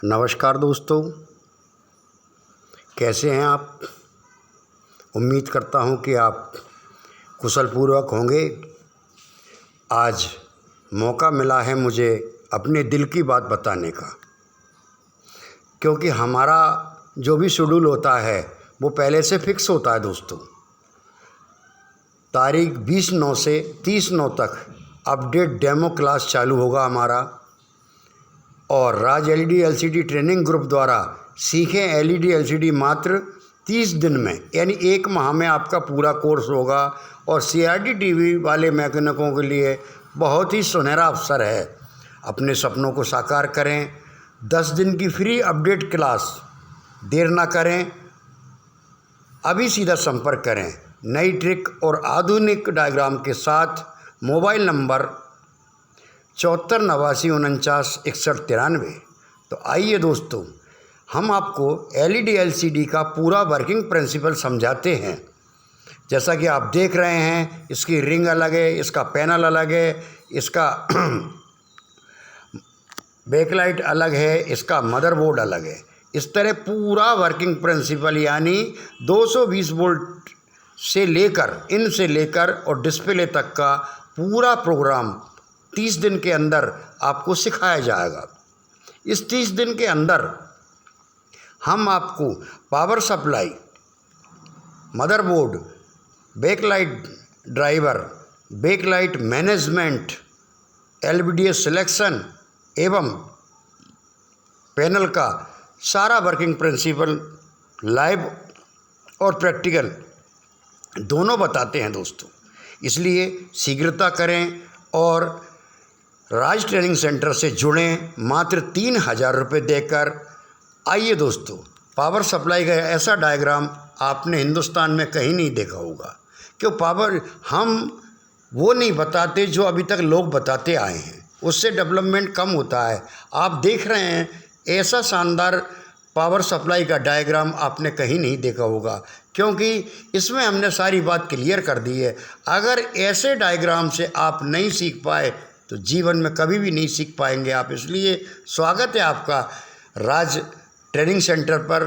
नमस्कार दोस्तों, कैसे हैं आप। उम्मीद करता हूं कि आप कुशलपूर्वक होंगे। आज मौका मिला है मुझे अपने दिल की बात बताने का, क्योंकि हमारा जो भी शेड्यूल होता है वो पहले से फिक्स होता है दोस्तों। तारीख 20/9 से 30/9 तक अपडेट डेमो क्लास चालू होगा हमारा, और राज एलईडी एलसीडी ट्रेनिंग ग्रुप द्वारा सीखें एलईडी एलसीडी मात्र 30 दिन में, यानी 1 माह में आपका पूरा कोर्स होगा। और सीआरटी टीवी वाले मैकेनिकों के लिए बहुत ही सुनहरा अवसर है। अपने सपनों को साकार करें। 10 दिन की फ्री अपडेट क्लास, देर ना करें, अभी सीधा संपर्क करें। नई ट्रिक और आधुनिक डायग्राम के साथ मोबाइल नंबर 74 89 49 61 93। तो आइए दोस्तों, हम आपको एलईडी एलसीडी का पूरा वर्किंग प्रिंसिपल समझाते हैं। जैसा कि आप देख रहे हैं, इसकी रिंग अलग है, इसका पैनल अलग है, इसका बैकलाइट अलग है, इसका मदरबोर्ड अलग है। इस तरह पूरा वर्किंग प्रिंसिपल यानी 220 वोल्ट से लेकर इन से लेकर और डिस्प्ले तक का पूरा प्रोग्राम 30 दिन के अंदर आपको सिखाया जाएगा। इस 30 दिन के अंदर हम आपको power supply, motherboard, backlight driver, backlight management, LVDS selection एवं पैनल का सारा वर्किंग प्रिंसिपल लाइव और प्रैक्टिकल दोनों बताते हैं दोस्तों। इसलिए शीघ्रता करें और राज ट्रेनिंग सेंटर से जुड़ें मात्र 3000 रुपये देकर। आइए दोस्तों, पावर सप्लाई का ऐसा डायग्राम आपने हिंदुस्तान में कहीं नहीं देखा होगा। क्यों पावर हम वो नहीं बताते जो अभी तक लोग बताते आए हैं, उससे डेवलपमेंट कम होता है। आप देख रहे हैं ऐसा शानदार पावर सप्लाई का डायग्राम आपने कहीं नहीं देखा होगा, क्योंकि इसमें हमने सारी बात क्लियर कर दी है। अगर ऐसे डायग्राम से आप नहीं सीख पाए तो जीवन में कभी भी नहीं सीख पाएंगे आप। इसलिए स्वागत है आपका राज ट्रेनिंग सेंटर पर।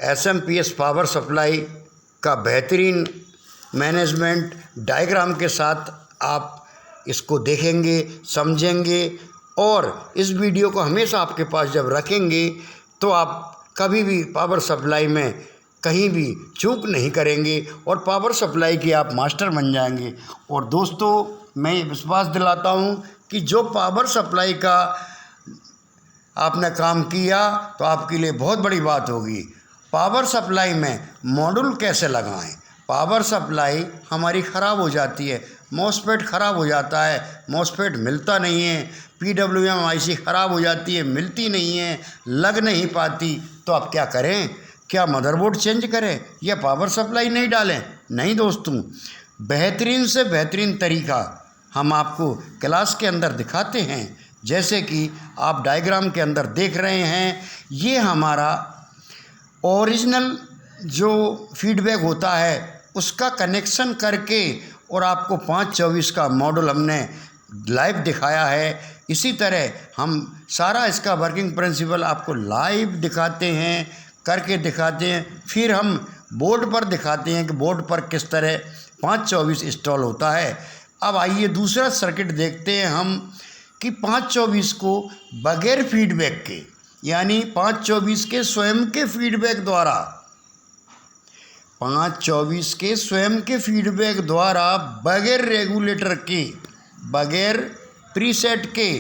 एसएमपीएस पावर सप्लाई का बेहतरीन मैनेजमेंट डायग्राम के साथ आप इसको देखेंगे, समझेंगे, और इस वीडियो को हमेशा आपके पास जब रखेंगे तो आप कभी भी पावर सप्लाई में कहीं भी चूक नहीं करेंगे और पावर सप्लाई के आप मास्टर बन जाएंगे। और दोस्तों, मैं ये विश्वास दिलाता हूँ कि जो पावर सप्लाई का आपने काम किया तो आपके लिए बहुत बड़ी बात होगी। पावर सप्लाई में मॉड्यूल कैसे लगाएं। पावर सप्लाई हमारी ख़राब हो जाती है, मॉसफेट ख़राब हो जाता है, मॉसफेट मिलता नहीं है, पीडब्ल्यूएम आईसी ख़राब हो जाती है, मिलती नहीं है, लग नहीं पाती। तो आप क्या करें? क्या मदरबोर्ड चेंज करें या पावर सप्लाई नहीं डालें? नहीं दोस्तों, बेहतरीन से बेहतरीन तरीका हम आपको क्लास के अंदर दिखाते हैं। जैसे कि आप डायग्राम के अंदर देख रहे हैं, ये हमारा ओरिजिनल जो फीडबैक होता है उसका कनेक्शन करके और आपको 524 का मॉडल हमने लाइव दिखाया है। इसी तरह हम सारा इसका वर्किंग प्रिंसिपल आपको लाइव दिखाते हैं, करके दिखाते हैं। फिर हम बोर्ड पर दिखाते हैं कि बोर्ड पर किस तरह 524 इंस्टॉल होता है। अब आइए दूसरा सर्किट देखते हैं हम कि 524 को बगैर फीडबैक के, यानी 524 के स्वयं के फीडबैक द्वारा, 524 के स्वयं के फीडबैक द्वारा बगैर रेगुलेटर के, बगैर प्रीसेट के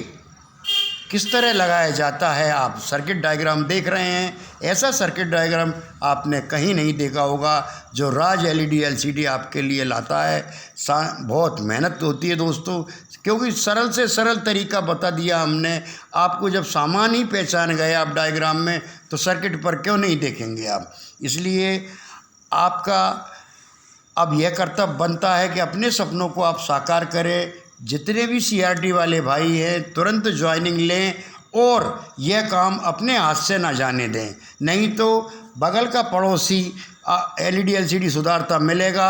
किस तरह लगाया जाता है। आप सर्किट डायग्राम देख रहे हैं, ऐसा सर्किट डायग्राम आपने कहीं नहीं देखा होगा जो राज एलईडी एलसीडी आपके लिए लाता है। बहुत मेहनत होती है दोस्तों, क्योंकि सरल से सरल तरीका बता दिया हमने आपको। जब सामान ही पहचान गए आप डायग्राम में, तो सर्किट पर क्यों नहीं देखेंगे आप। इसलिए आपका अब यह कर्तव्य बनता है कि अपने सपनों को आप साकार करें। जितने भी सीआरटी वाले भाई हैं तुरंत ज्वाइनिंग लें और यह काम अपने हाथ से ना जाने दें, नहीं तो बगल का पड़ोसी एलईडी एलसीडी सुधारता मिलेगा।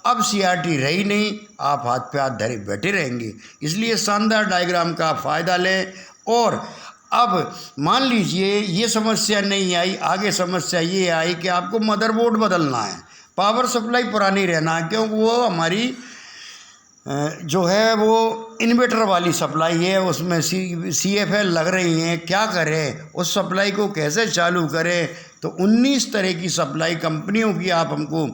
अब सीआरटी रही नहीं, आप हाथ पे हाथ धरे बैठे रहेंगे। इसलिए शानदार डायग्राम का फ़ायदा लें और अब मान लीजिए ये समस्या नहीं आई, आगे समस्या ये आई कि आपको मदरबोर्ड बदलना है, पावर सप्लाई पुरानी रहना है, क्योंकि वो हमारी जो है वो इन्वर्टर वाली सप्लाई है, उसमें CFL लग रही हैं। क्या करें, उस सप्लाई को कैसे चालू करें? तो 19 तरह की सप्लाई कंपनियों की आप हमको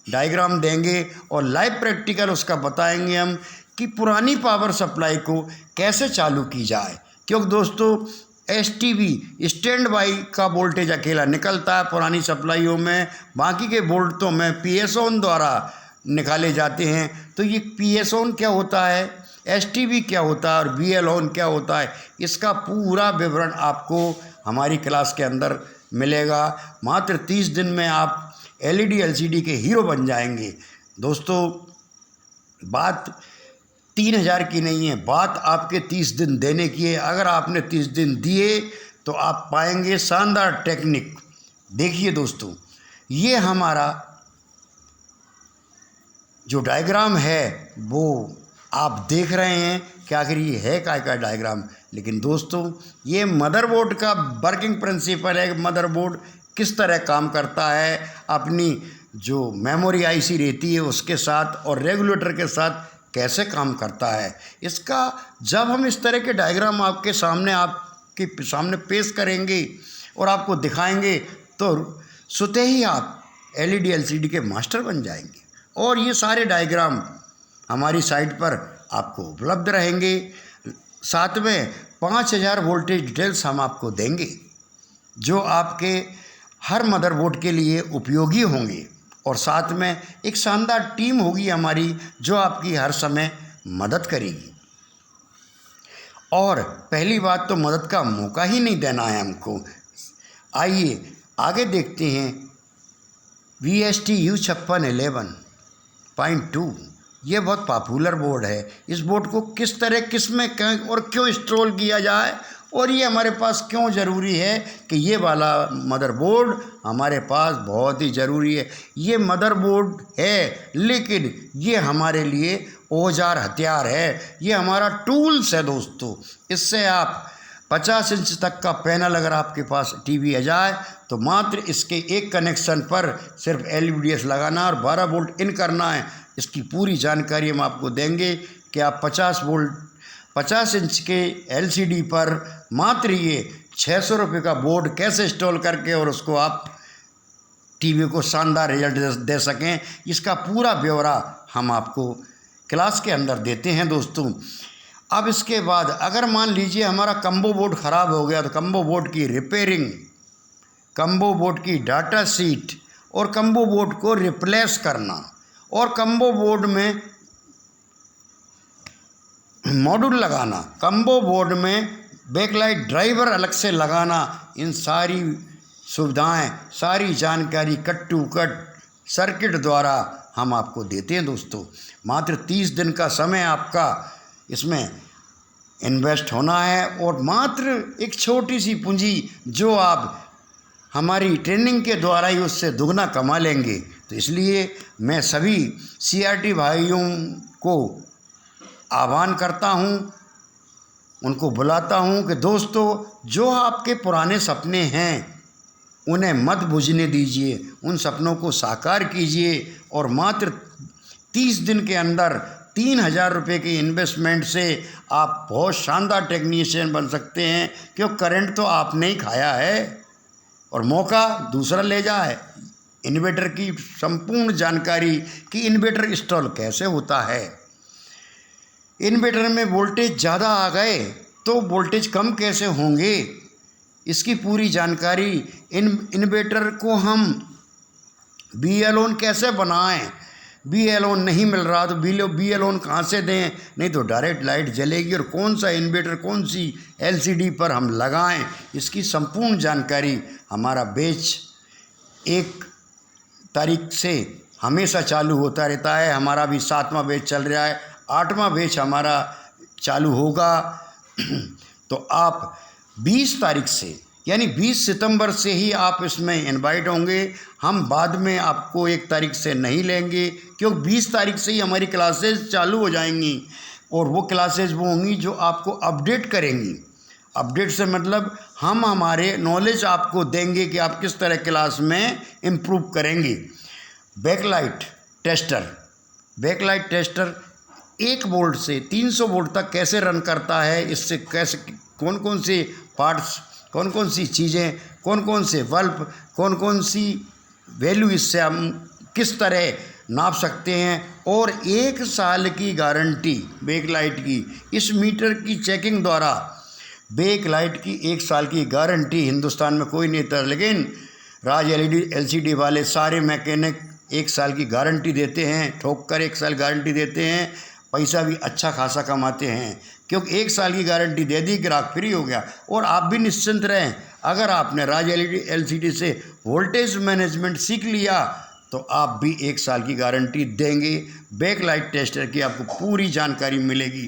डायग्राम देंगे और लाइव प्रैक्टिकल उसका बताएंगे हम कि पुरानी पावर सप्लाई को कैसे चालू की जाए। क्योंकि दोस्तों STB स्टैंड बाई का वोल्टेज अकेला निकलता है पुरानी सप्लाइयों में, बाकी के वोल्टों में PS ऑन द्वारा निकाले जाते हैं। तो ये PS ऑन क्या होता है, STB क्या होता है और BL ऑन क्या होता है, इसका पूरा विवरण आपको हमारी क्लास के अंदर मिलेगा। मात्र 30 दिन में आप LED LCD के हीरो बन जाएंगे। दोस्तों बात 3000 की नहीं है, बात आपके 30 दिन देने की है। अगर आपने 30 दिन दिए तो आप पाएंगे शानदार टेक्निक। देखिए दोस्तों, ये हमारा जो डायग्राम है वो आप देख रहे हैं कि आखिर ये है क्या का डायग्राम। लेकिन दोस्तों ये मदरबोर्ड का वर्किंग प्रिंसिपल है कि मदरबोर्ड किस तरह काम करता है, अपनी जो मेमोरी IC रहती है उसके साथ और रेगुलेटर के साथ कैसे काम करता है। इसका जब हम इस तरह के डायग्राम आपके सामने पेश करेंगे और आपको दिखाएंगे तो स्वतः ही आप LED LCD के मास्टर बन जाएंगे। और ये सारे डायग्राम हमारी साइट पर आपको उपलब्ध रहेंगे। साथ में 5000 वोल्टेज डिटेल्स हम आपको देंगे जो आपके हर मदरबोर्ड के लिए उपयोगी होंगे। और साथ में एक शानदार टीम होगी हमारी जो आपकी हर समय मदद करेगी। और पहली बात तो मदद का मौका ही नहीं देना है हमको। आइए आगे देखते हैं। VST U5611.2 ये बहुत पॉपुलर बोर्ड है। इस बोर्ड को किस तरह किसमें और क्यों इंस्टॉल किया जाए और ये हमारे पास क्यों ज़रूरी है कि ये वाला मदरबोर्ड हमारे पास बहुत ही ज़रूरी है। ये मदरबोर्ड है लेकिन ये हमारे लिए औजार हथियार है, ये हमारा टूल्स है दोस्तों। इससे आप 50 इंच तक का पैनल अगर आपके पास टीवी आ जाए तो मात्र इसके एक कनेक्शन पर सिर्फ LVDS लगाना और 12 वोल्ट इन करना है। इसकी पूरी जानकारी हम आपको देंगे कि आप 50 इंच के LCD पर मात्र ये 600 रुपये का बोर्ड कैसे इंस्टॉल करके और उसको आप टीवी को शानदार रिजल्ट दे सकें। इसका पूरा ब्यौरा हम आपको क्लास के अंदर देते हैं दोस्तों। अब इसके बाद अगर मान लीजिए हमारा कम्बो बोर्ड ख़राब हो गया तो कम्बो बोर्ड की रिपेयरिंग, कम्बो बोर्ड की डाटा शीट और कम्बो बोर्ड को रिप्लेस करना और कम्बो बोर्ड में मॉड्यूल लगाना, कम्बो बोर्ड में बैकलाइट ड्राइवर अलग से लगाना, इन सारी सुविधाएं, सारी जानकारी कट टू कट सर्किट द्वारा हम आपको देते हैं दोस्तों। मात्र 30 दिन का समय आपका इसमें इन्वेस्ट होना है और मात्र एक छोटी सी पूंजी जो आप हमारी ट्रेनिंग के द्वारा ही उससे दुगना कमा लेंगे। तो इसलिए मैं सभी CRT भाइयों को आह्वान करता हूं, उनको बुलाता हूं कि दोस्तों जो आपके पुराने सपने हैं उन्हें मत बुझने दीजिए, उन सपनों को साकार कीजिए और मात्र 30 दिन के अंदर 3000 रुपये की इन्वेस्टमेंट से आप बहुत शानदार टेक्नीशियन बन सकते हैं। क्योंकि करंट तो आपने ही खाया है और मौका दूसरा ले जाए। इन्वर्टर की संपूर्ण जानकारी कि इन्वर्टर इंस्टॉल कैसे होता है, इन्वर्टर में वोल्टेज ज़्यादा आ गए तो वोल्टेज कम कैसे होंगे, इसकी पूरी जानकारी। इन्वर्टर को हम BL ऑन कैसे बनाएं, BL ऑन नहीं मिल रहा तो BL ऑन कहाँ से दें, नहीं तो डायरेक्ट लाइट जलेगी और कौन सा इन्वर्टर कौन सी LCD पर हम लगाएं, इसकी संपूर्ण जानकारी हमारा बैच 1 तारीख से हमेशा चालू होता रहता है। हमारा भी 7वां बैच चल रहा है, 8वां बैच हमारा चालू होगा। तो आप 20 तारीख से यानी 20 सितंबर से ही आप इसमें इनवाइट होंगे। हम बाद में आपको 1 तारीख से नहीं लेंगे क्योंकि 20 तारीख से ही हमारी क्लासेस चालू हो जाएंगी और वो क्लासेस वो होंगी जो आपको अपडेट करेंगी। अपडेट से मतलब हम हमारे नॉलेज आपको देंगे कि आप किस तरह क्लास में इम्प्रूव करेंगे। Backlight tester, backlight tester 1 volt से 300 वोल्ट तक कैसे रन करता है, इससे कैसे कौन कौन से पार्ट्स, कौन कौन सी चीज़ें, कौन कौन से बल्ब, कौन कौन सी वैल्यू इससे हम किस तरह नाप सकते हैं। और 1 साल की गारंटी बैकलाइट की, इस मीटर की चेकिंग द्वारा बैकलाइट की 1 साल की गारंटी हिंदुस्तान में कोई नहीं था, लेकिन राज LCD वाले सारे मैकेनिक 1 साल की गारंटी देते हैं, ठोक कर 1 साल गारंटी देते हैं, पैसा भी अच्छा खासा कमाते हैं, क्योंकि 1 साल की गारंटी दे दी, ग्राहक फ्री हो गया। और आप भी निश्चिंत रहें, अगर आपने राज LCD से वोल्टेज मैनेजमेंट सीख लिया तो आप भी 1 साल की गारंटी देंगे। बैकलाइट टेस्टर की आपको पूरी जानकारी मिलेगी।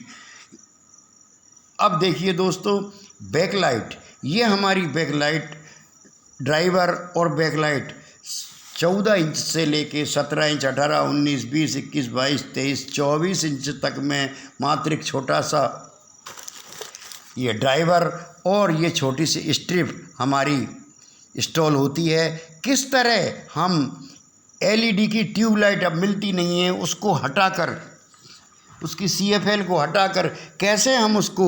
अब देखिए दोस्तों, बैकलाइट, ये हमारी बैकलाइट ड्राइवर और बैकलाइट 14 इंच से लेके 17 इंच, 18, 19, 20, 21, 22, 23, 24 इंच तक में मात्र एक छोटा सा ये ड्राइवर और ये छोटी सी स्ट्रिप हमारी इंस्टॉल होती है। किस तरह हम LED की ट्यूबलाइट अब मिलती नहीं है, उसको हटाकर, उसकी CFL को हटाकर कैसे हम उसको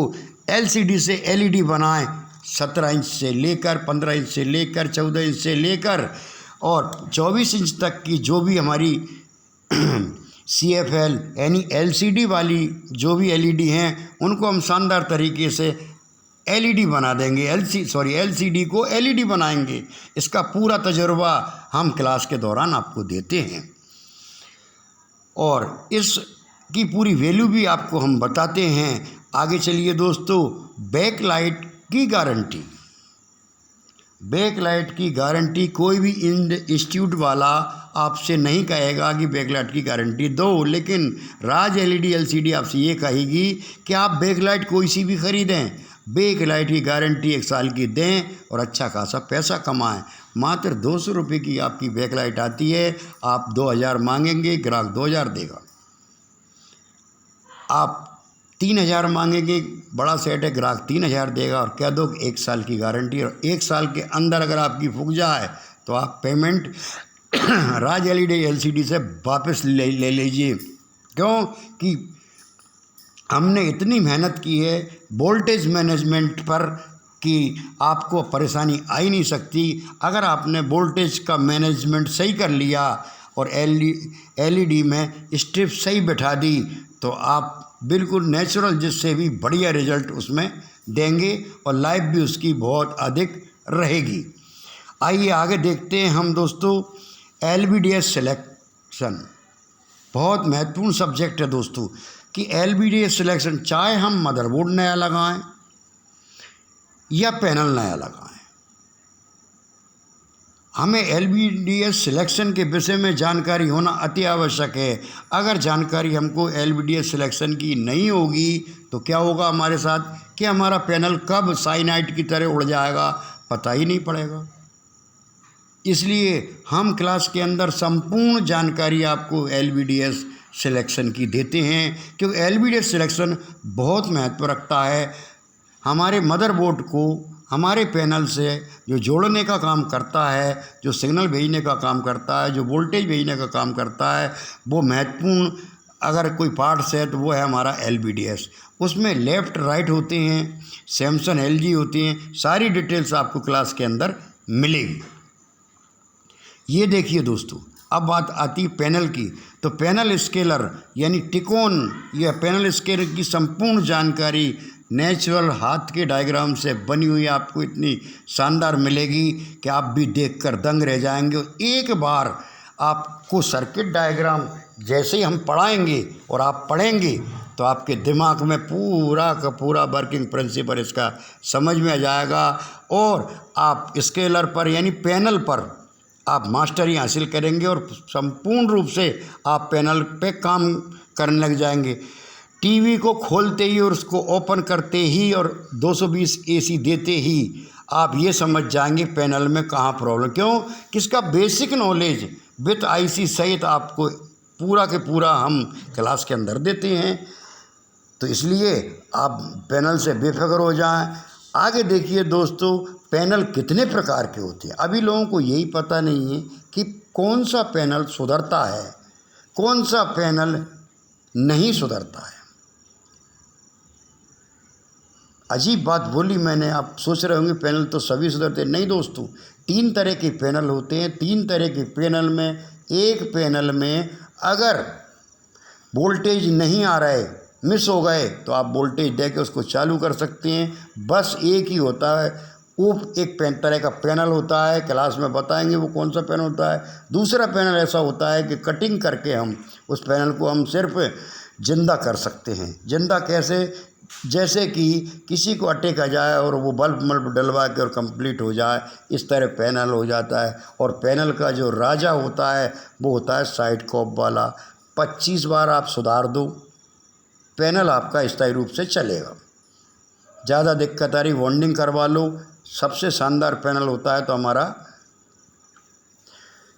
LCD से LED बनाएं, 17 इंच से लेकर 15 इंच से लेकर 14 इंच से लेकर और 24 इंच तक की जो भी हमारी CFL यानी LCD वाली जो भी LED हैं, उनको हम शानदार तरीके से LED बना देंगे, LCD को LED बनाएंगे। इसका पूरा तजुर्बा हम क्लास के दौरान आपको देते हैं और इसकी पूरी वैल्यू भी आपको हम बताते हैं। आगे चलिए दोस्तों, बैकलाइट की गारंटी, बैकलाइट की गारंटी कोई भी इंस्टीट्यूट वाला आपसे नहीं कहेगा कि बैकलाइट की गारंटी दो, लेकिन राज LCD आपसे ये कहेगी कि आप बैकलाइट कोई सी भी ख़रीदें, बैकलाइट की गारंटी 1 साल की दें और अच्छा खासा पैसा कमाएं। मात्र 200 रुपये की आपकी बैकलाइट आती है, आप 2000 मांगेंगे, ग्राहक 2000 देगा। आप 3000 मांगेंगे, बड़ा सेट है, ग्राहक 3000 देगा और कह दो कि 1 साल की गारंटी, और 1 साल के अंदर अगर आपकी फूक जाए तो आप पेमेंट राज LCD से वापस ले लीजिए। क्यों कि हमने इतनी मेहनत की है वोल्टेज मैनेजमेंट पर कि आपको परेशानी आ ही नहीं सकती। अगर आपने वोल्टेज का मैनेजमेंट सही कर लिया और LED में स्ट्रिप सही बैठा दी तो आप बिल्कुल नेचुरल, जिससे भी बढ़िया रिजल्ट उसमें देंगे और लाइफ भी उसकी बहुत अधिक रहेगी। आइए आगे देखते हैं हम दोस्तों, LVDS सिलेक्शन बहुत महत्वपूर्ण सब्जेक्ट है दोस्तों कि LVDS सिलेक्शन, चाहे हम मदरबोर्ड नया लगाएं या पैनल नया लगाएं, हमें LVDS सिलेक्शन के विषय में जानकारी होना अति आवश्यक है। अगर जानकारी हमको LVDS सिलेक्शन की नहीं होगी तो क्या होगा हमारे साथ कि हमारा पैनल कब साइनाइड की तरह उड़ जाएगा पता ही नहीं पड़ेगा। इसलिए हम क्लास के अंदर संपूर्ण जानकारी आपको LVDS सिलेक्शन की देते हैं, क्योंकि LVDS सिलेक्शन बहुत महत्व रखता है। हमारे मदरबोर्ड को हमारे पैनल से जो जोड़ने का काम करता है, जो सिग्नल भेजने का काम करता है, जो वोल्टेज भेजने का काम करता है, वो महत्वपूर्ण अगर कोई पार्ट्स है तो वो है हमारा LVDS। उसमें लेफ़्ट राइट होते हैं, सैमसंग LG होती हैं, सारी डिटेल्स आपको क्लास के अंदर मिलेगी। ये देखिए दोस्तों, अब बात आती है पैनल की, तो पैनल स्केलर यानी टिकोन या पैनल स्केलर की संपूर्ण जानकारी नेचुरल हाथ के डायग्राम से बनी हुई आपको इतनी शानदार मिलेगी कि आप भी देखकर दंग रह जाएंगे। एक बार आपको सर्किट डायग्राम जैसे ही हम पढ़ाएंगे और आप पढ़ेंगे तो आपके दिमाग में पूरा का पूरा वर्किंग प्रिंसिपल इसका समझ में आ जाएगा और आप स्केलर पर यानी पैनल पर आप मास्टरी हासिल करेंगे और संपूर्ण रूप से आप पैनल पे काम करने लग जाएंगे। टीवी को खोलते ही और उसको ओपन करते ही और 220 AC देते ही आप ये समझ जाएंगे पैनल में कहाँ प्रॉब्लम, क्यों किसका बेसिक नॉलेज विथ IC सहित आपको पूरा के पूरा हम क्लास के अंदर देते हैं। तो इसलिए आप पैनल से बेफिक्र हो जाएं। आगे देखिए दोस्तों, पैनल कितने प्रकार के होते हैं। अभी लोगों को यही पता नहीं है कि कौन सा पैनल सुधरता है, कौन सा पैनल नहीं सुधरता है। अजीब बात बोली मैंने, आप सोच रहे होंगे पैनल तो सभी सुधरते। नहीं दोस्तों, 3 तरह के पैनल होते हैं। 3 तरह के पैनल में एक पैनल में अगर वोल्टेज नहीं आ रहा है, मिस हो गए, तो आप वोल्टेज दे के उसको चालू कर सकते हैं। बस एक ही होता है, वो एक तरह का पैनल होता है, क्लास में बताएंगे वो कौन सा पैनल होता है। दूसरा पैनल ऐसा होता है कि कटिंग करके हम उस पैनल को हम सिर्फ जिंदा कर सकते हैं। जिंदा कैसे? जैसे कि किसी को अटैक आ जाए और वो बल्ब डलवा के और कंप्लीट हो जाए, इस तरह पैनल हो जाता है। और पैनल का जो राजा होता है वो होता है साइड कॉप वाला। 25 बार आप सुधार दो, पैनल आपका स्थायी रूप से चलेगा। ज़्यादा दिक्कत आ रही, वाउंडिंग करवा लो। सबसे शानदार पैनल होता है तो हमारा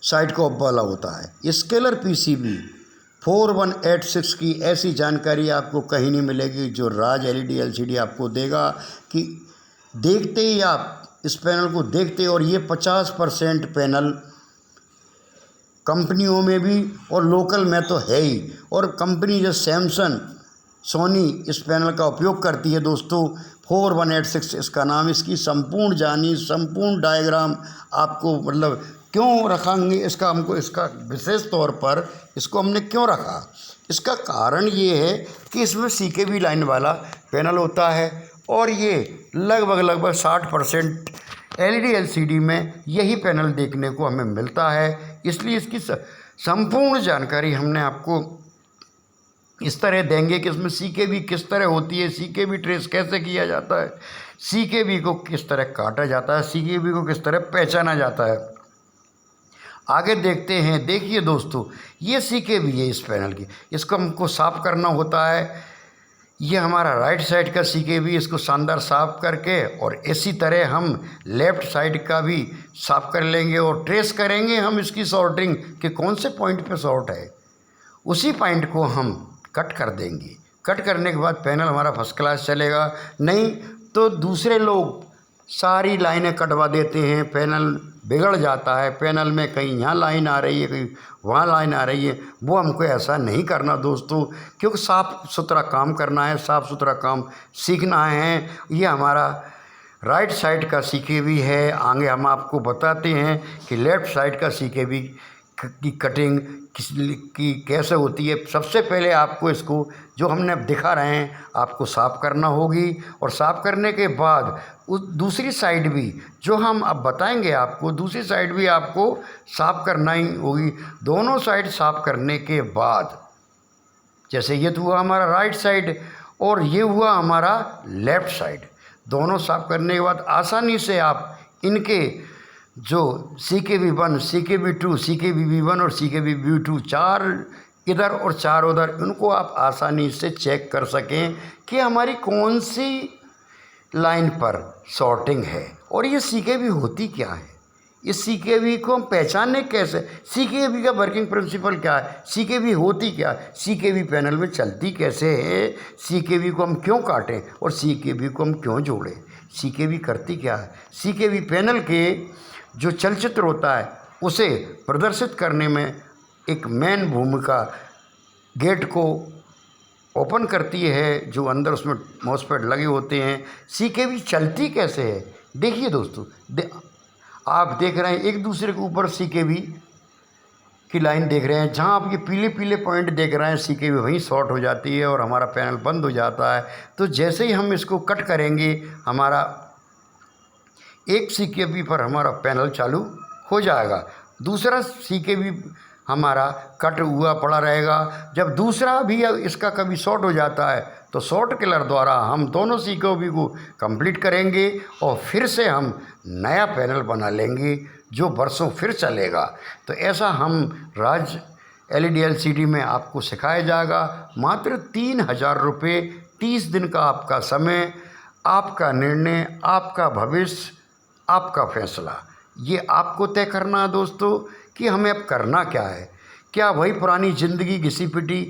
साइड कॉप वाला होता है। स्केलर पीसीबी 4186 की ऐसी जानकारी आपको कहीं नहीं मिलेगी जो राज एलईडी एलसीडी आपको देगा कि देखते ही आप इस पैनल को देखते, और ये 50% पैनल कंपनियों में भी और लोकल में तो है ही। और कंपनी जो सैमसंग, सोनी इस पैनल का उपयोग करती है दोस्तों। 4186 इसका नाम। इसकी संपूर्ण जानी, संपूर्ण डायग्राम आपको मतलब क्यों रखेंगे इसका, हमको इसका विशेष तौर पर इसको हमने क्यों रखा, इसका कारण ये है कि इसमें सीकेबी लाइन वाला पैनल होता है। और ये लगभग 60% एलईडी एलसीडी में यही पैनल देखने को हमें मिलता है। इसलिए इसकी संपूर्ण जानकारी हमने आपको इस तरह देंगे कि इसमें सीकेबी किस तरह होती है, सीकेबी ट्रेस कैसे किया जाता है, सीकेबी को किस तरह काटा जाता है, सीकेबी को किस तरह पहचाना जाता है। आगे देखते हैं। देखिए दोस्तों, ये सीकेबी है इस पैनल की, इसको हमको साफ़ करना होता है। ये हमारा राइट साइड का सीकेबी, इसको शानदार साफ़ करके और इसी तरह हम लेफ़्ट साइड का भी साफ़ कर लेंगे और ट्रेस करेंगे हम इसकी सॉर्टिंग कि कौन से पॉइंट पे शॉर्ट है। उसी पॉइंट को हम कट कर देंगे। कट करने के बाद पैनल हमारा फर्स्ट क्लास चलेगा। नहीं तो दूसरे लोग सारी लाइनें कटवा देते हैं, पैनल बिगड़ जाता है। पैनल में कहीं यहाँ लाइन आ रही है, कहीं वहाँ लाइन आ रही है। वो हमको ऐसा नहीं करना दोस्तों, क्योंकि साफ़ सुथरा काम करना है, साफ़ सुथरा काम सीखना है। ये हमारा राइट साइड का सीकेबी है। आगे हम आपको बताते हैं कि लेफ़्ट साइड का सीकेबी की कटिंग की कैसे होती है। सबसे पहले आपको इसको जो हमने अब दिखा रहे हैं आपको साफ़ करना होगी, और साफ़ करने के बाद उस दूसरी साइड भी जो हम अब बताएंगे आपको, दूसरी साइड भी आपको साफ़ करना ही होगी। दोनों साइड साफ़ करने के बाद, जैसे ये तो हुआ हमारा राइट साइड और ये हुआ हमारा लेफ़्ट साइड, दोनों साफ़ करने के बाद आसानी से आप इनके जो CKB1, CKB2, CKB1 और CKB2 4 इधर और 4 उधर, उनको आप आसानी से चेक कर सकें कि हमारी कौन सी लाइन पर शॉर्टिंग है और ये CKB होती क्या है। इस CKB को हम पहचाने कैसे, CKB का वर्किंग प्रिंसिपल क्या है, CKB होती क्या है, CKB पैनल में चलती कैसे है, CKB को हम क्यों काटें और CKB को हम क्यों जोड़ें, CKB करती क्या है। CKB पैनल के जो चलचित्र होता है उसे प्रदर्शित करने में एक मेन भूमिका गेट को ओपन करती है, जो अंदर उसमें मॉसफेट लगे होते हैं। CKB चलती कैसे है, देखिए दोस्तों, आप देख रहे हैं एक दूसरे के ऊपर CKB की लाइन देख रहे हैं। जहां आप ये पीले पीले पॉइंट देख रहे हैं CKB वहीं शॉर्ट हो जाती है और हमारा पैनल बंद हो जाता है। तो जैसे ही हम इसको कट करेंगे, हमारा एक CKB पर हमारा पैनल चालू हो जाएगा, दूसरा CKB हमारा कट हुआ पड़ा रहेगा। जब दूसरा भी इसका कभी शॉर्ट हो जाता है तो शॉर्ट किलर द्वारा हम दोनों CKB को कंप्लीट करेंगे और फिर से हम नया पैनल बना लेंगे जो बरसों फिर चलेगा। तो ऐसा हम राज LED LCD में आपको सिखाया जाएगा। मात्र 3000 रुपये, 30 दिन का आपका समय, आपका निर्णय, आपका भविष्य, आपका फैसला, ये आपको तय करना है दोस्तों कि हमें अब करना क्या है। क्या वही पुरानी ज़िंदगी घिसी पिटी,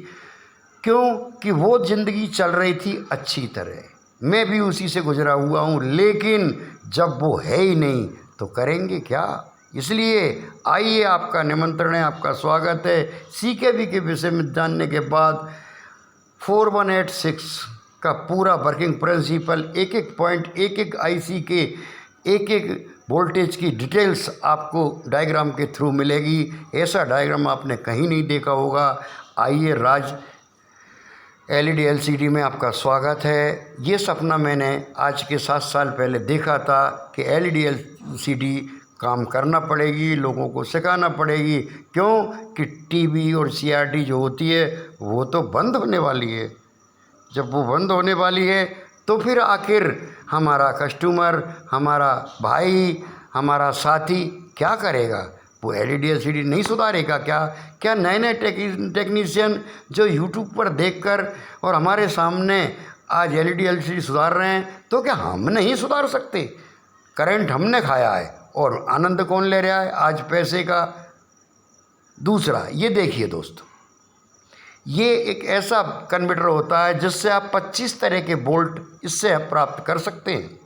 क्यों कि वो ज़िंदगी चल रही थी अच्छी तरह, मैं भी उसी से गुजरा हुआ हूँ, लेकिन जब वो है ही नहीं तो करेंगे क्या। इसलिए आइए, आपका निमंत्रण है, आपका स्वागत है। CKB के विषय में जानने के बाद 4186 का पूरा वर्किंग प्रिंसिपल, एक एक पॉइंट, एक एक IC के एक एक वोल्टेज की डिटेल्स आपको डायग्राम के थ्रू मिलेगी। ऐसा डायग्राम आपने कहीं नहीं देखा होगा। आइए, राज LED LCD में आपका स्वागत है। ये सपना मैंने आज के 7 साल पहले देखा था कि LED LCD काम करना पड़ेगी, लोगों को सिखाना पड़ेगी। क्यों कि TV और CRT जो होती है वो तो बंद होने वाली है। जब वो बंद होने वाली है तो फिर आखिर हमारा कस्टमर, हमारा भाई, हमारा साथी क्या करेगा? वो LED LCD नहीं सुधारेगा क्या? क्या नए नए टेक्नीशियन जो यूट्यूब पर देखकर और हमारे सामने आज LED LCD सुधार रहे हैं, तो क्या हम नहीं सुधार सकते? करंट हमने खाया है और आनंद कौन ले रहा है आज पैसे का? दूसरा, ये देखिए दोस्तों, ये एक ऐसा कन्वर्टर होता है जिससे आप 25 तरह के वोल्ट इससे प्राप्त कर सकते हैं।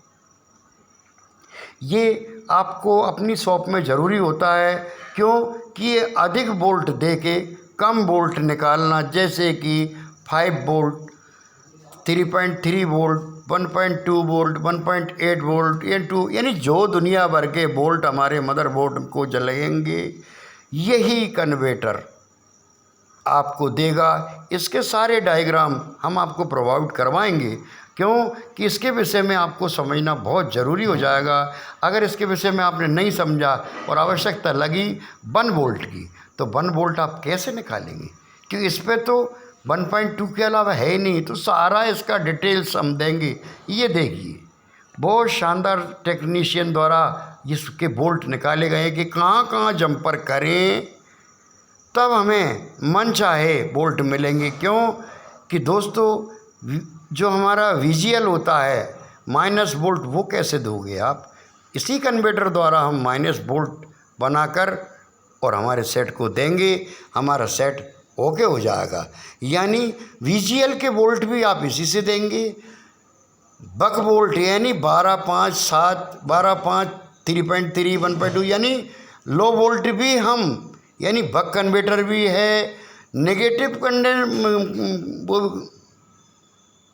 ये आपको अपनी शॉप में ज़रूरी होता है। क्यों कि ये अधिक वोल्ट दे के कम वोल्ट निकालना, जैसे कि 5 वोल्ट, 3.3 वोल्ट, 1.2 वोल्ट, 1.8 वोल्ट, यानी जो दुनिया भर के वोल्ट हमारे मदरबोर्ड को जलाएंगे, यही कन्वर्टर आपको देगा। इसके सारे डायग्राम हम आपको प्रोवाइड करवाएंगे। क्यों कि इसके विषय में आपको समझना बहुत ज़रूरी हो जाएगा। अगर इसके विषय में आपने नहीं समझा और आवश्यकता लगी 1 वोल्ट की, तो 1 वोल्ट आप कैसे निकालेंगे? क्योंकि इस पर तो 1.2 के अलावा है ही नहीं। तो सारा इसका डिटेल्स हम देंगे। ये देखिए, बहुत शानदार टेक्नीशियन द्वारा इसके वोल्ट निकाले गए कि कहाँ कहाँ जंपर करें, तब हमें मन चाहे वोल्ट मिलेंगे। क्यों कि दोस्तों, जो हमारा VGL होता है माइनस वोल्ट, वो कैसे दोगे आप? इसी कन्वर्टर द्वारा हम माइनस वोल्ट बनाकर और हमारे सेट को देंगे, हमारा सेट ओके हो जाएगा। यानी VGL के वोल्ट भी आप इसी से देंगे। बक वोल्ट यानी 12.5, 7, 3.3, 1.2, यानी लो वोल्ट भी हम, यानी बक कन्वर्टर भी है, नेगेटिव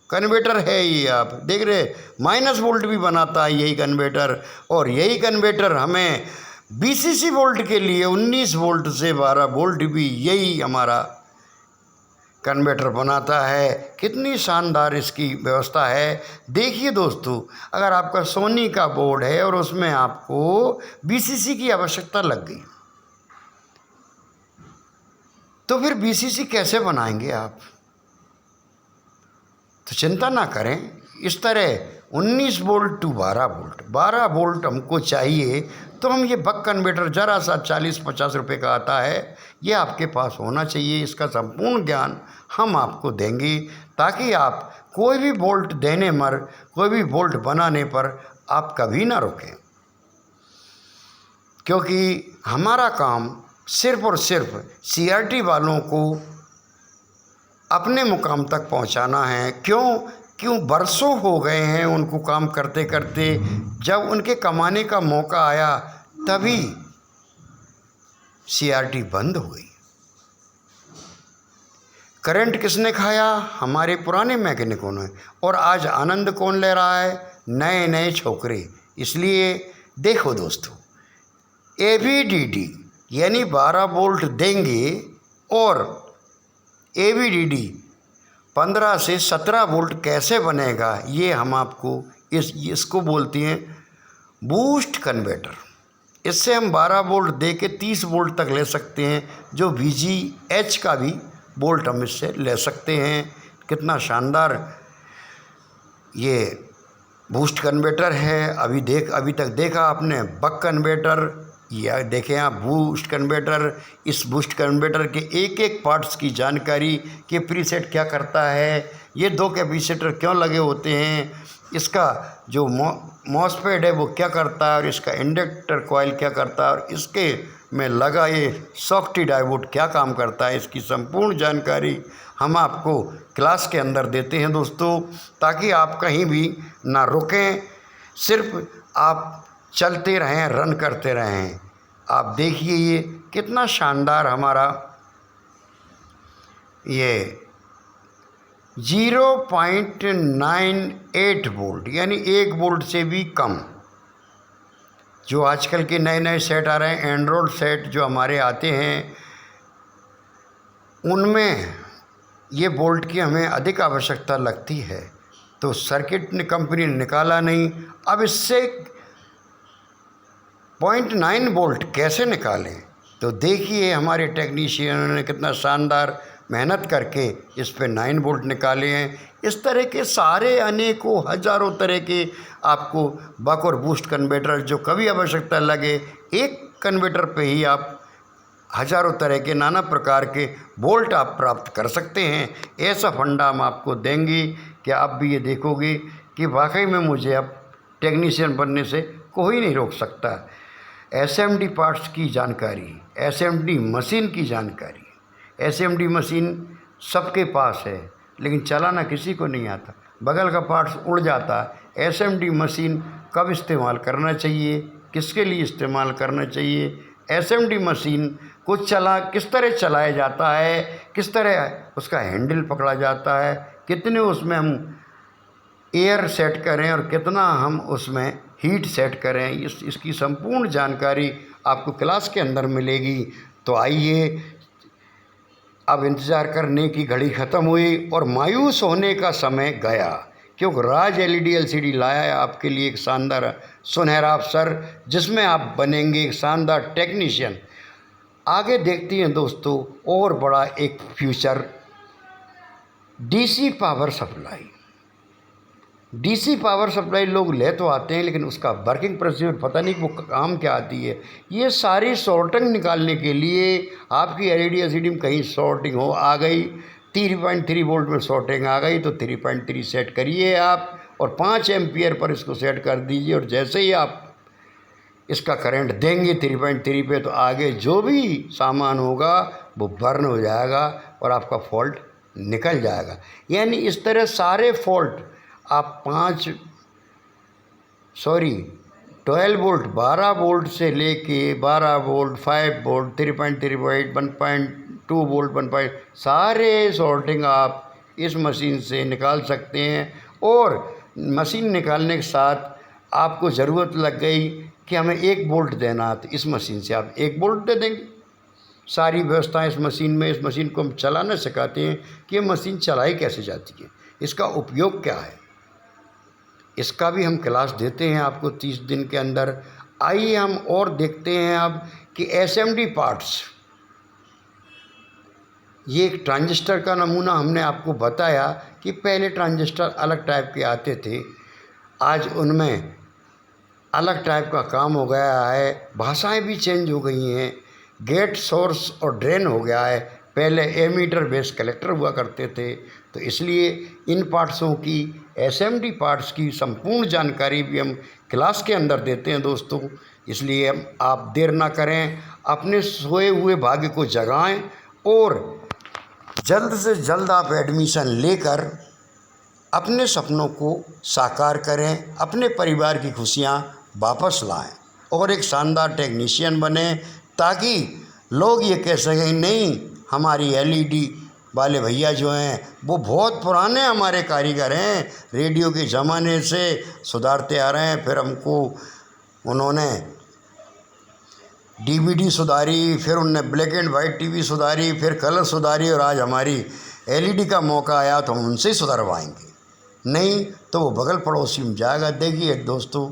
कन्वर्टर है। ये आप देख रहे, माइनस वोल्ट भी बनाता है यही कन्वर्टर। और यही कन्वर्टर हमें BCC वोल्ट के लिए 19 वोल्ट से 12 वोल्ट भी यही हमारा कन्वर्टर बनाता है। कितनी शानदार इसकी व्यवस्था है। देखिए दोस्तों, अगर आपका सोनी का बोर्ड है और उसमें आपको BCC की आवश्यकता लग गई, तो फिर BCC कैसे बनाएंगे आप? तो चिंता ना करें। इस तरह 19 वोल्ट टू 12 वोल्ट हमको चाहिए, तो हम ये बक कन्वर्टर ज़रा सा 40-50 रुपये का आता है, ये आपके पास होना चाहिए। इसका संपूर्ण ज्ञान हम आपको देंगे, ताकि आप कोई भी वोल्ट देने पर, कोई भी वोल्ट बनाने पर आप कभी ना रुकें। क्योंकि हमारा काम सिर्फ़ और सिर्फ CRT वालों को अपने मुकाम तक पहुंचाना है। क्यों बरसों हो गए हैं उनको काम करते करते। जब उनके कमाने का मौका आया, तभी CRT बंद हो गई। करंट किसने खाया? हमारे पुराने मैकेनिकों ने। और आज आनंद कौन ले रहा है? नए नए छोकरे। इसलिए देखो दोस्तों, AVDD यानी 12 वोल्ट देंगे और AVDD 15 से 17 वोल्ट कैसे बनेगा, ये हम आपको इसको बोलती हैं बूस्ट कन्वर्टर। इससे हम 12 वोल्ट दे के 30 वोल्ट तक ले सकते हैं, जो VGH का भी वोल्ट हम इससे ले सकते हैं। कितना शानदार ये बूस्ट कन्वर्टर है। अभी तक देखा आपने बक कन्वर्टर, या देखें आप बूस्ट कन्वर्टर। इस बूस्ट कन्वर्टर के एक एक पार्ट्स की जानकारी कि प्रीसेट क्या करता है, ये 2 कैपेसिटर क्यों लगे होते हैं, इसका जो मॉसफेट है वो क्या करता है और इसका इंडक्टर कॉइल क्या करता है और इसके में लगा ये सॉफ्टी डायोड क्या काम करता है, इसकी संपूर्ण जानकारी हम आपको क्लास के अंदर देते हैं दोस्तों, ताकि आप कहीं भी ना रुकें, सिर्फ आप चलते रहें, रन करते रहें। आप देखिए ये कितना शानदार हमारा ये 0.98 वोल्ट यानी 1 वोल्ट से भी कम, जो आजकल के नए नए सेट आ रहे हैं, एंड्रॉयड सेट जो हमारे आते हैं, उनमें ये वोल्ट की हमें अधिक आवश्यकता लगती है। तो सर्किट ने कंपनी ने निकाला नहीं। अब इससे 0.9 वोल्ट कैसे निकालें, तो देखिए हमारे टेक्नीशियनों ने कितना शानदार मेहनत करके इस पे 9 वोल्ट निकाले हैं। इस तरह के सारे अनेकों हज़ारों तरह के आपको बक और बूस्ट कन्वर्टर जो कभी आवश्यकता लगे, एक कन्वर्टर पे ही आप हज़ारों तरह के नाना प्रकार के वोल्ट आप प्राप्त कर सकते हैं। ऐसा फंडा हम आपको देंगे कि आप भी ये देखोगे कि वाकई में मुझे अब टेक्नीशियन बनने से कोई नहीं रोक सकता। एसएमडी पार्ट्स की जानकारी, एसएमडी मशीन की जानकारी, एसएमडी मशीन सबके पास है लेकिन चलाना किसी को नहीं आता, बगल का पार्ट्स उड़ जाता है। एसएमडी मशीन कब इस्तेमाल करना चाहिए, किसके लिए इस्तेमाल करना चाहिए, एसएमडी मशीन को किस तरह चलाया जाता है, किस तरह उसका हैंडल पकड़ा जाता है, कितने उसमें हम एयर सेट करें और कितना हम उसमें हीट सेट करें, इसकी संपूर्ण जानकारी आपको क्लास के अंदर मिलेगी। तो आइए, अब इंतज़ार करने की घड़ी ख़त्म हुई और मायूस होने का समय गया, क्योंकि राज एलईडी एलसीडी लाया है आपके लिए एक शानदार सुनहरा अवसर, जिसमें आप बनेंगे एक शानदार टेक्नीशियन। आगे देखते हैं दोस्तों और बड़ा एक future, DC power supply. DC power supply लोग ले तो आते हैं लेकिन उसका वर्किंग प्रोसीजर पता नहीं वो काम क्या आती है। ये सारी शॉर्टिंग निकालने के लिए आपकी एलईडी एलसीडी में कहीं शॉर्टिंग हो आ गई, 3.3 वोल्ट में शॉर्टिंग आ गई तो 3.3 सेट करिए आप और 5 एम्पियर पर इसको सेट कर दीजिए और जैसे ही आप इसका करंट देंगे 3.3 पे तो आगे जो भी सामान होगा वो बर्न हो जाएगा और आपका फॉल्ट निकल जाएगा। यानी इस तरह सारे फॉल्ट आप 12 वोल्ट 12 वोल्ट से लेके 12 वोल्ट 5 वोल्ट 3.3 वोल्ट 1.2 वोल्ट सारे शॉर्टिंग आप इस मशीन से निकाल सकते हैं। और मशीन निकालने के साथ आपको ज़रूरत लग गई कि हमें 1 वोल्ट देना, तो इस मशीन से आप 1 वोल्ट दे देंगे। सारी व्यवस्थाएं इस मशीन में, इस मशीन को हम चलाना सिखाते हैं कि ये मशीन चलाई कैसे जाती है, इसका उपयोग क्या है, इसका भी हम क्लास देते हैं आपको 30 दिन के अंदर। आइए हम और देखते हैं अब कि एसएमडी पार्ट्स, ये एक ट्रांजिस्टर का नमूना हमने आपको बताया कि पहले ट्रांजिस्टर अलग टाइप के आते थे, आज उनमें अलग टाइप का काम हो गया है, भाषाएं भी चेंज हो गई हैं, गेट सोर्स और ड्रेन हो गया है, पहले एमीटर बेस कलेक्टर हुआ करते थे। तो इसलिए इन पार्ट्सों की, एसएमडी पार्ट्स की संपूर्ण जानकारी भी हम क्लास के अंदर देते हैं दोस्तों। इसलिए आप देर ना करें, अपने सोए हुए भाग्य को जगाएं और जल्द से जल्द आप एडमिशन लेकर अपने सपनों को साकार करें, अपने परिवार की खुशियां वापस लाएं और एक शानदार टेक्नीशियन बने, ताकि लोग ये कह सकें नहीं हमारी एलईडी वाले भैया जो हैं वो बहुत पुराने हमारे कारीगर हैं, रेडियो के ज़माने से सुधारते आ रहे हैं, फिर हमको उन्होंने डीवीडी सुधारी, फिर उनने ब्लैक एंड वाइट टीवी सुधारी, फिर कलर सुधारी और आज हमारी एलईडी का मौका आया तो हम उनसे ही सुधरवाएंगे। नहीं तो वो बगल पड़ोसी में जाएगा। देखिए दोस्तों,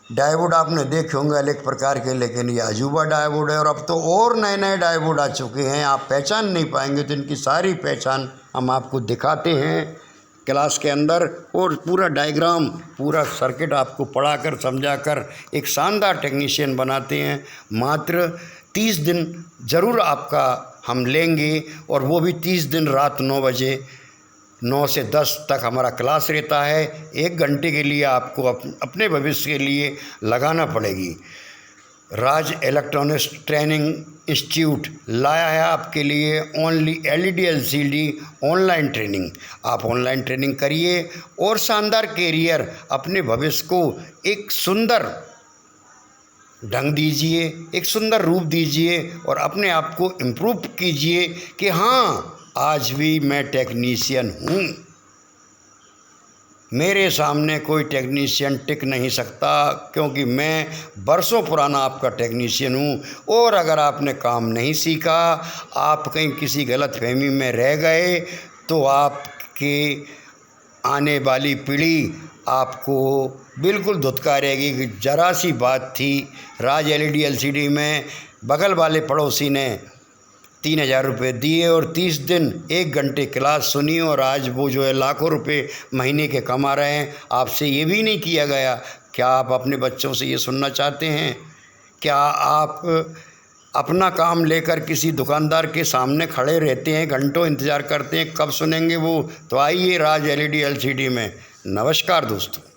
डायोड आपने देखे होंगे अलग प्रकार के, लेकिन ये अजूबा डायोड है और अब तो और नए नए डायोड आ चुके हैं, आप पहचान नहीं पाएंगे। तो इनकी सारी पहचान हम आपको दिखाते हैं क्लास के अंदर और पूरा डायग्राम, पूरा सर्किट आपको पढ़ाकर समझाकर एक शानदार टेक्नीशियन बनाते हैं। मात्र 30 दिन ज़रूर आपका हम लेंगे और वो भी 30 दिन रात 9 बजे 9 से 10 तक हमारा क्लास रहता है। 1 घंटे के लिए आपको अपने भविष्य के लिए लगाना पड़ेगी। राज इलेक्ट्रॉनिक्स ट्रेनिंग इंस्टीट्यूट लाया है आपके लिए only LED LCD online training. आप ऑनलाइन ट्रेनिंग करिए और शानदार कैरियर, अपने भविष्य को एक सुंदर ढंग दीजिए, एक सुंदर रूप दीजिए और अपने आप को इम्प्रूव कीजिए कि हाँ, आज भी मैं टेक्नीशियन हूँ। मेरे सामने कोई टेक्नीशियन टिक नहीं सकता, क्योंकि मैं बरसों पुराना आपका टेक्नीशियन हूँ। और अगर आपने काम नहीं सीखा, आप कहीं किसी गलतफहमी में रह गए, तो आपके आने वाली पीढ़ी आपको बिल्कुल धुतकारेगी कि जरा सी बात थी, राज LED LCD में बगल वाले पड़ोसी ने 3,000 रुपये दिए और 30 दिन 1 घंटे क्लास सुनी, और आज वो जो है लाखों रुपए महीने के कमा रहे हैं। आपसे ये भी नहीं किया गया। क्या आप अपने बच्चों से ये सुनना चाहते हैं? क्या आप अपना काम लेकर किसी दुकानदार के सामने खड़े रहते हैं, घंटों इंतज़ार करते हैं कब सुनेंगे वो? तो आइए राज LED LCD में। नमस्कार दोस्तों।